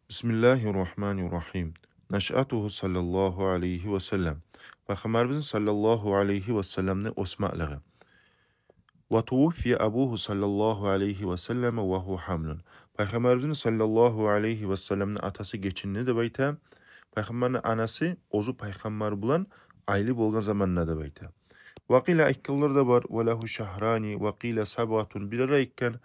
Bismillahirrahmanirrahim. Nəşətuhu sallallahu aleyhi və səlləm. Peyğəmbərimizin sallallahu aleyhi və səlləmni osmaqlığı. Və tuvfiyə əbuhu sallallahu aleyhi və səlləmə və hu hamlun. Peyğəmbərimizin sallallahu aleyhi və səlləmnin atası geçinli də bəytə. Peyğəmbərin anası ozu peyğəmbər bulan aylı bolğan zamanına da bəytə. Və qilə ikkillər də var. Və ləhu şəhrani və qilə səbatun. Bir ara ikkən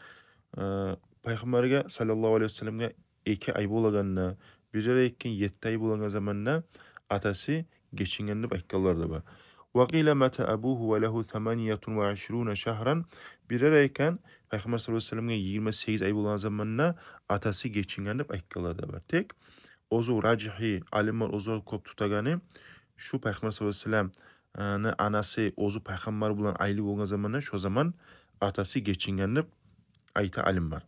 Peyğəmbərə sallallahu aleyhi və səlləmə 2 ay bo'lganini, birara ekan 7 ay bo'lgan zamonda atasi geçinganini aytganlar da bor. Va qila mata abuhu va lahu 28 shahran. Birara ekan Payg'ambar sollallohu alayhi vasallamga 28 ay bo'lgan zamonda atasi geçinganini aytganlar da bor. Tek o'zi rajihi alimlar o'zi ko'p tutagani shu Payg'ambar sollallohu alayhi vasallamni anasi o'zi payg'ambar bilan ayli bo'lgan zamonda shu zaman atasi geçinganini ayta alimlar.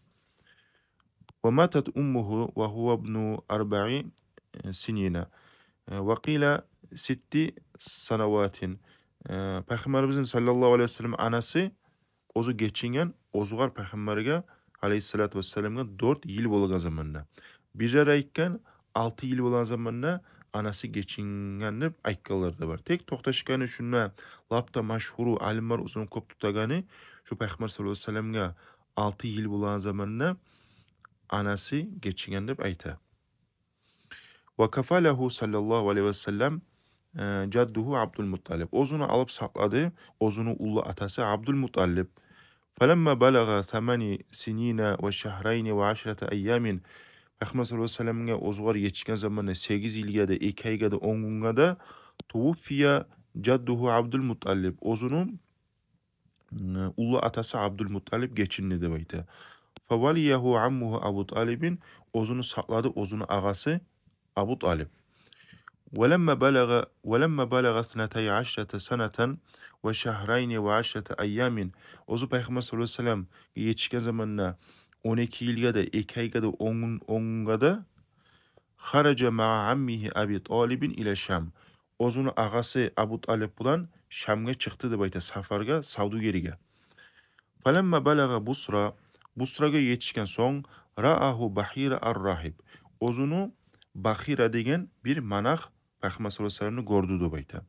وماتت أمه وهو ابن 4 سنين وقيل 6 سنوات. Peygamberimizin sallallahu aleyhi ve sellem anası ozu geçingen ozugar Peygamberge aleyhissalatü vesselam'a 4 yıl bolgan zamanında. Bir ayken 6 yıl bolgan zamanında anası geçingenini aytganlar da var. Tek toxtaşkanı şuna lapta maşhuru alimler uzun kop tutagani şu Peygamber sallallahu aleyhi ve sellem'e 6 yıl bolgan zamanında anası geçingen deb ayta. Ve kafalahu sallallahu aleyhi ve sellem cadduhu Abdülmuttalib. Ozunu alıp sakladı. Ozunu ulu atası Abdülmuttalib. Felemma balaga 8 sinina ve şehrayni ve 10 ayyamin. Peygamber sallallahu aleyhi ve sellem'e ozugar yetişken zamanı 8 yılga da 2 ayga da 10 günga da tuvfiya cadduhu Abdülmuttalib. Ozunu ulu atası Abdülmuttalib geçinli deb ayta. Fevaliyehu ammuhu Abu Talib'in ozunu sakladı ozunu ağası Abu Talib. Velemma balaga 12 seneten ve şehrayni ve 10 ayyamin. Ozu Peygamber sallallahu aleyhi ve sellem yetişken zamanına 12 yılga da 2 ayga da 10 da haraca ma'a ammihi Abi Talib'in ile Şam. Ozunu ağası Abu Talib bulan Şam'a çıktı da bayta safarga Savdugeriga. Felemma balaga Busraga yetişken son ra'ahu Bahira ar-rahib. Ozunu Bahira degen bir manah Peygamber sallallahu aleyhi ve sellem'ni gördü de bayta.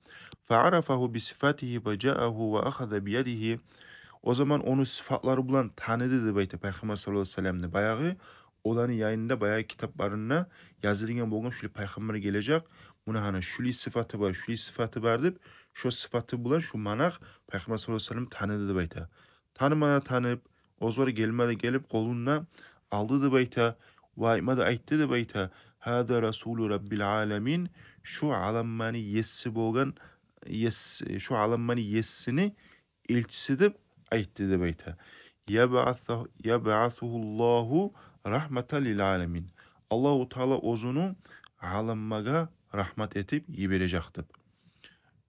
Fa'arafahu bi sifatihi ve ca'ahu ve akhadha bi yadihi. O zaman onu sıfatları bulan tanıdı de bayta Peygamber sallallahu aleyhi ve sellem'ni. Bayağı olanın yayında bayağı kitaplarına yazılgan bolgan şuli Peygamber gelecek. Buna hani şuli sıfatı var, şuli sıfatı var deb şu sıfatı bulan şu manah Peygamber sallallahu aleyhi ve sellem tanıdı de bayta. Tanımana tanıp ozor gelip koluna aldı da bayta ve aymadı ayttı da bayta hada Resulü Rabbil Alemin şu alammani yessi bolgan şu alammani yessini elçisi de ayttı da bayta yeb'athuhullahu rahmeten lil alemin. Allahu Teala ozunu alammaga rahmet etip yiberecektir.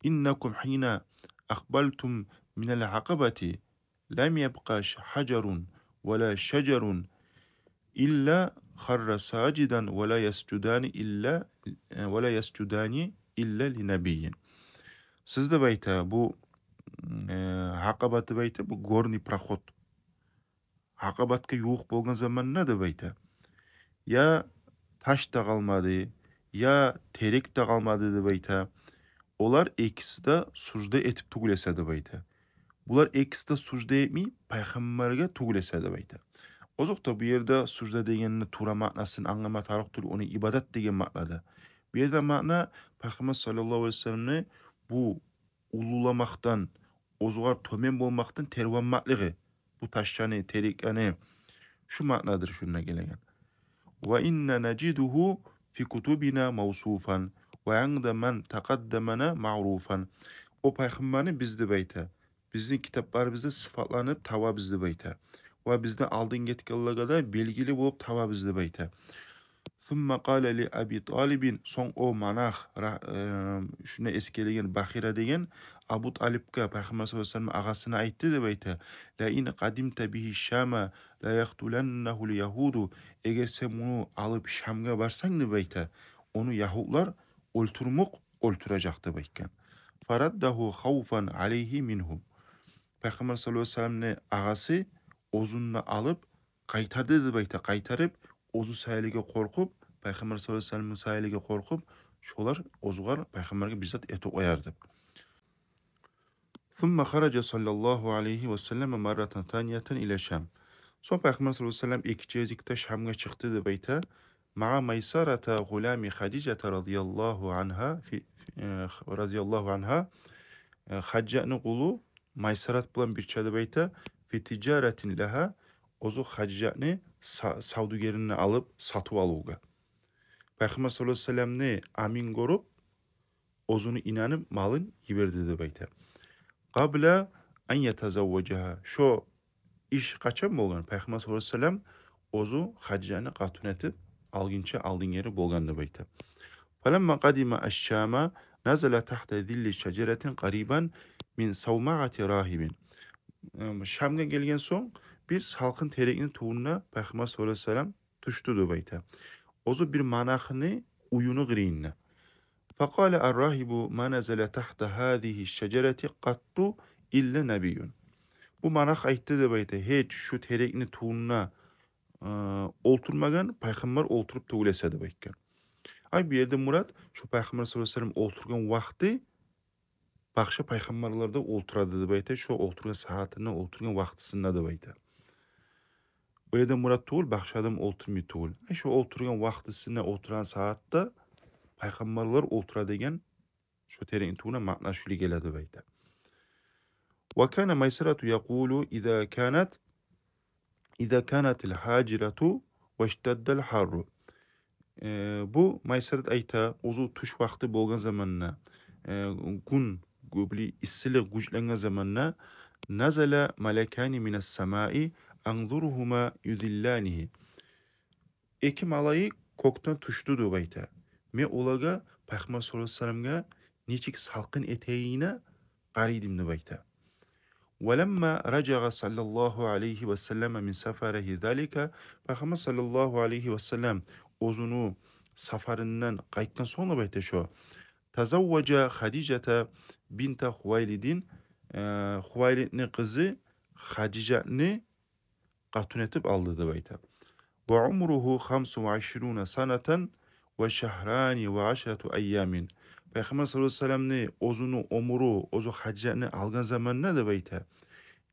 İnnekum hina akbaltum minel akabati lem yebqaş hacerun ve la şecerun illa harra saciden ve la yescudani illa li nebiyyin. Siz de beyte bu hakabatı beyte bu gorni prahot. Hakabatka yuğuk bolgan zaman ne de beyte? Ya taş da kalmadı, ya terek de kalmadı de beyte. Olar ikisi de sucda etip tugulese de beyte. Bular ikisi de sucda etmeyip Peygamber'e tugulese de beyte. Ozokta bir yerde sucda degenini tura ma'nasını anlama tarıktır, onu ibadet degen ma'nada. Bir yerde ma'na Peygamber sallallahu aleyhi ve sellem'ni bu ululamaktan, ozugar tömen bolmaktan tervan ma'lığı. Bu taşçanı, terikani şu ma'nadır şununa gelegen. Ve inne neciduhu fi kutubina mavsufan ve inde men takaddemena ma'rufan. O Peygamber'ni bizde beyte. Bizim kitaplarımızda sıfatlanıp tava bizde beyte. Ve bizde aldın getkillaga da belgili bulup tava bizde beyte. Thumma qala li Abi Talib'in son o manah şuna eskelegen Bahira degen Abu Talib'ga Peygamber sallallahu aleyhi ve sellem ağasına ayttı de beyte. La in qadimta bihi Şam'a la yaqtulannahu yahudu. Eğer sen bunu alıp Şam'a barsan ne beyte? Onu Yahudlar öldürecekti beyken. Faraddahu khawfan aleyhi minhum. Peygamber sallallahu aleyhi ve sellem'in ağası ozununu alıp kaytardı da beyte. Kaytarıp ozu sayılıga korkup Payg'ambar sollallohu alayhi vasallamning sayiliga qo'rqib, sholar o'zg'ar payg'ambarga bizzat eti qo'yardi. ثم خرج صلى الله عليه وسلم مرة ثانية إلى الشام. Son Peygamber sallallahu aleyhi ve sellem ikinci ezikte Şam'a çıktı da beyte. Ma'a Meysarata gulami Hadicete radıyallahu anha radıyallahu anha Hacce'nin kulu Meysarat bulan bir çadı beyte fi ticaretin leha ozu Hacce'ni savdugerini alıp satı aluga. Peygamber sallallahu aleyhi ve sellem ne amin gorup ozunu inanıp malın yiberdi de beyte. Qabla en yetezavvacaha. Şu iş kaçan bolgan Peygamber sallallahu aleyhi ve sellem ozu Hacce'ni qatun etip alginçe aldın yeri bolgandı beyte. Falemma qadima eş-Şam'a nazala tahta zilli şeceretin qariban min savma'ati rahibin. Şam'a gelgen son bir salkın terekinin tuğununa Peygamber sallallahu aleyhi ve sellem tuştudu beyte. Ozu bir manahını uyunu gıriyinne. Faqale er-rahibu ma nazala tahta hadihi şecereti qattu illa nebiyyun. Bu manah aytdı da beyte hiç şu terekini tuğununa olturmagan Peygamber olturup tuğulesedi beyken. Ay bir yerde Murat şu Peygamber sallallahu aleyhi ve sellem olturgan vakti başka peygamberlerde olturadı da beyte şu olturgan saatine olturgan vaktisinde da beyte. O yerde Murat tuğul başka adam olturmuyor tuğul. Ay şu olturgan vaktisine oturan saatte peygamberler oltura degen şu terekin tuğuna ma'na şöyle geledi beyte. Ve kana Meysaratu yaqulu İza kanatil haciretu ve işteddel harru. Bu Meysarat ayta ozu tuş vakti bolgan zamanna gün gubli issilik güçlengen zamanna nazala melekani mines semai anzuruhuma yudillanihi. Eki malayı koktan tuştu du bayta. Me olaga Peygamber sallallahu aleyhi ve sellem'ga neçik salkın eteğine qariydim du bayta. وَلَمَّا رَجَغَ صَلَّى اللّٰهُ عَلَيْهِ وَسَلَّمَ مِنْ سَفَرَهِ ذَلِكَ Peygamber sallallahu aleyhi ve sellem ozunu safarından kayıttan sonra beyte şu. Tazavvaca Hadicete binte Huvaylid'in Huvaylid'in kızı Hadice'ni katun etip aldı da beyte. Ve umruhu 25 saneten ve şehrani ve 10 ayyamin. Peygamber sallallahu aleyhi ve sellem'ni ozunu omuru ozu Hadice'ni algan zamanına da beyte.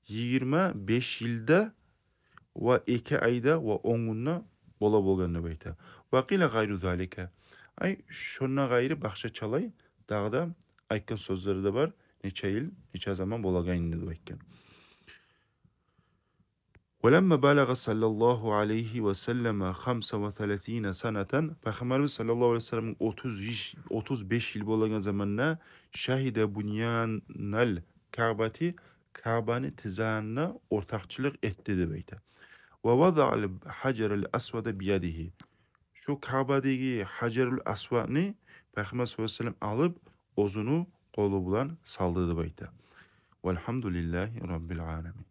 25 yılda ve 2 ayda ve 10 günna bola bolganı beyte. Vakile gayru zalike. Ay şonna gayri bakşa çalay. Dağda aykan sözleri de var. Neçe yıl, neçe zaman bolagayın dedi beyken. وَلَمَّا بَلَغَ صَلَّى اللّٰهُ عَلَيْهِ وَسَلَّمَ 35 saneten Peygamberimiz sallallahu aleyhi ve sellem'in 35 yıl bolagan zamanına şahide bunyanel Ka'bati Ka'bani tizanına ortakçılık etti de beyte. Ve vada'al hacerel asvada biyadihi. Şu Ka'badaki hacerel asvadni Peygamber sallallahu aleyhi ve sellem alıp ozunu kolu bulan saldırdı beyte. Velhamdülillahi Rabbil alemin.